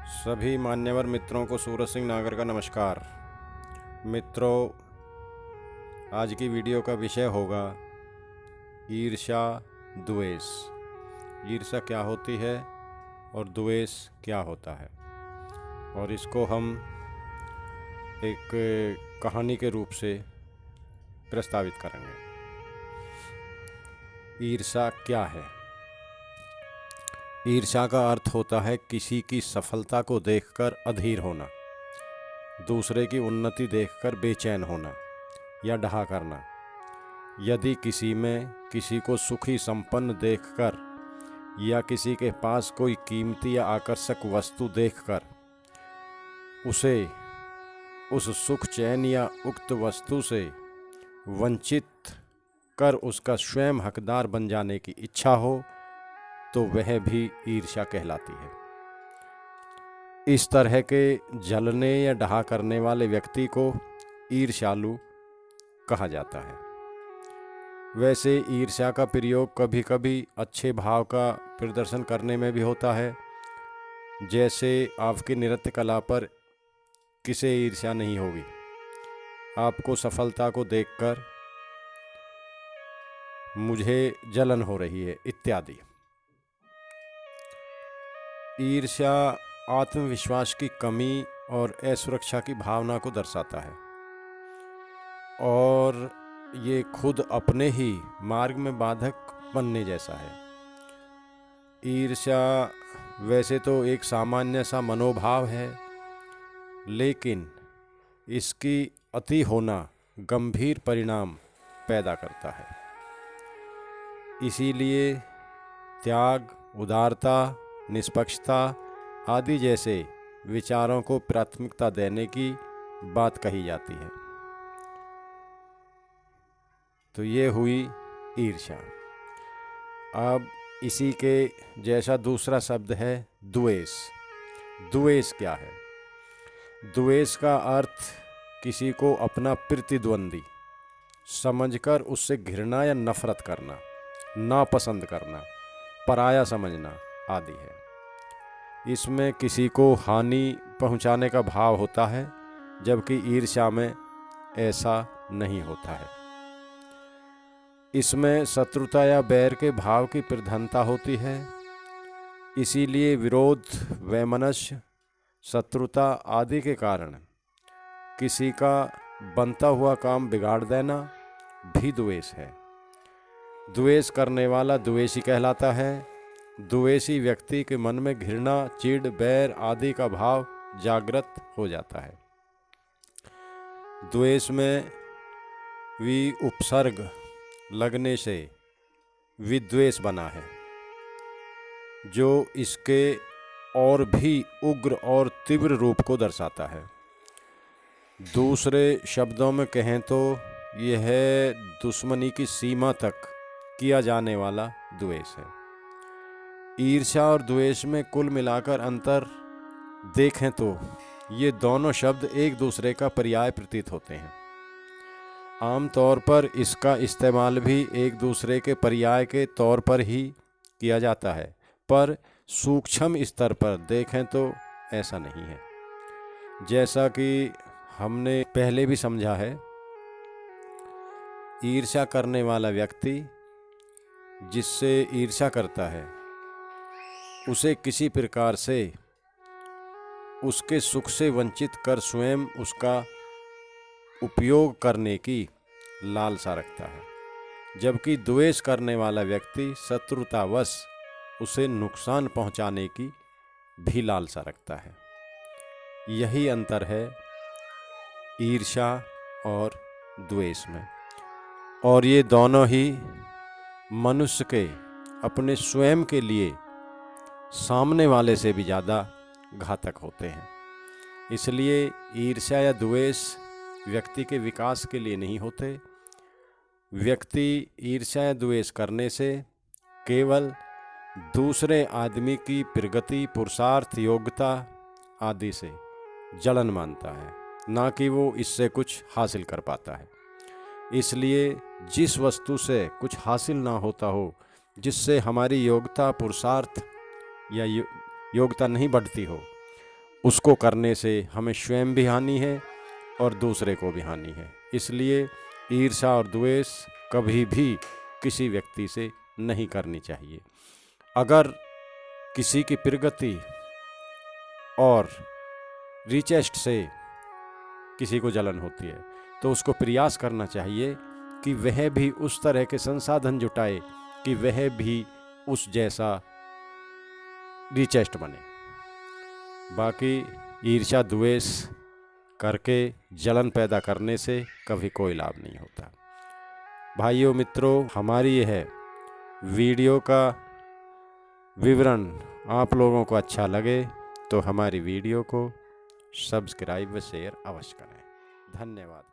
सभी मान्यवर मित्रों को सूरज सिंह नागर का नमस्कार। मित्रों, आज की वीडियो का विषय होगा ईर्ष्या द्वेष। ईर्ष्या क्या होती है और द्वेष क्या होता है, और इसको हम एक कहानी के रूप से प्रस्तावित करेंगे। ईर्ष्या क्या है? ईर्ष्या का अर्थ होता है किसी की सफलता को देखकर अधीर होना, दूसरे की उन्नति देखकर बेचैन होना या डहा करना। यदि किसी में किसी को सुखी संपन्न देखकर या किसी के पास कोई कीमती या आकर्षक वस्तु देखकर उसे उस सुख चैन या उक्त वस्तु से वंचित कर उसका स्वयं हकदार बन जाने की इच्छा हो तो वह भी ईर्ष्या कहलाती है। इस तरह के जलने या डहा करने वाले व्यक्ति को ईर्ष्यालु कहा जाता है। वैसे ईर्ष्या का प्रयोग कभी कभी अच्छे भाव का प्रदर्शन करने में भी होता है। जैसे आपकी नृत्य कला पर किसे ईर्ष्या नहीं होगी, आपको सफलता को देखकर मुझे जलन हो रही है इत्यादि। ईर्ष्या आत्मविश्वास की कमी और असुरक्षा की भावना को दर्शाता है, और ये खुद अपने ही मार्ग में बाधक बनने जैसा है। ईर्ष्या वैसे तो एक सामान्य सा मनोभाव है, लेकिन इसकी अति होना गंभीर परिणाम पैदा करता है। इसीलिए त्याग, उदारता, निष्पक्षता आदि जैसे विचारों को प्राथमिकता देने की बात कही जाती है। तो ये हुई ईर्ष्या। अब इसी के जैसा दूसरा शब्द है द्वेष। द्वेष क्या है? द्वेष का अर्थ किसी को अपना प्रतिद्वंदी समझकर उससे घृणा या नफरत करना, नापसंद करना, पराया समझना आदि है। इसमें किसी को हानि पहुंचाने का भाव होता है, जबकि ईर्ष्या में ऐसा नहीं होता है। इसमें शत्रुता या बैर के भाव की प्रधानता होती है। इसीलिए विरोध, वैमनस्य, शत्रुता आदि के कारण किसी का बनता हुआ काम बिगाड़ देना भी द्वेष है। द्वेष करने वाला द्वेषी कहलाता है। द्वेषी व्यक्ति के मन में घृणा, चिढ़, बैर आदि का भाव जागृत हो जाता है। द्वेष में वि उपसर्ग लगने से विद्वेष बना है, जो इसके और भी उग्र और तीव्र रूप को दर्शाता है। दूसरे शब्दों में कहें तो यह दुश्मनी की सीमा तक किया जाने वाला द्वेष है। ईर्ष्या और द्वेष में कुल मिलाकर अंतर देखें तो ये दोनों शब्द एक दूसरे का पर्याय प्रतीत होते हैं। आमतौर पर इसका इस्तेमाल भी एक दूसरे के पर्याय के तौर पर ही किया जाता है, पर सूक्ष्म स्तर पर देखें तो ऐसा नहीं है। जैसा कि हमने पहले भी समझा है, ईर्ष्या करने वाला व्यक्ति जिससे ईर्ष्या करता है उसे किसी प्रकार से उसके सुख से वंचित कर स्वयं उसका उपयोग करने की लालसा रखता है, जबकि द्वेष करने वाला व्यक्ति शत्रुतावश उसे नुकसान पहुंचाने की भी लालसा रखता है। यही अंतर है ईर्ष्या और द्वेष में, और ये दोनों ही मनुष्य के अपने स्वयं के लिए सामने वाले से भी ज़्यादा घातक होते हैं। इसलिए ईर्ष्या या द्वेष व्यक्ति के विकास के लिए नहीं होते। व्यक्ति ईर्ष्या या द्वेष करने से केवल दूसरे आदमी की प्रगति, पुरुषार्थ, योग्यता आदि से जलन मानता है, ना कि वो इससे कुछ हासिल कर पाता है। इसलिए जिस वस्तु से कुछ हासिल ना होता हो, जिससे हमारी योग्यता, पुरुषार्थ या योग्यता नहीं बढ़ती हो, उसको करने से हमें स्वयं भी हानि है और दूसरे को भी हानि है। इसलिए ईर्ष्या और द्वेष कभी भी किसी व्यक्ति से नहीं करनी चाहिए। अगर किसी की प्रगति और रिचेस्ट से किसी को जलन होती है तो उसको प्रयास करना चाहिए कि वह भी उस तरह के संसाधन जुटाए कि वह भी उस जैसा रिचेस्ट बने। बाकी ईर्ष्या द्वेष करके जलन पैदा करने से कभी कोई लाभ नहीं होता। भाइयों मित्रों, हमारी यह वीडियो का विवरण आप लोगों को अच्छा लगे तो हमारी वीडियो को सब्सक्राइब व शेयर अवश्य करें। धन्यवाद।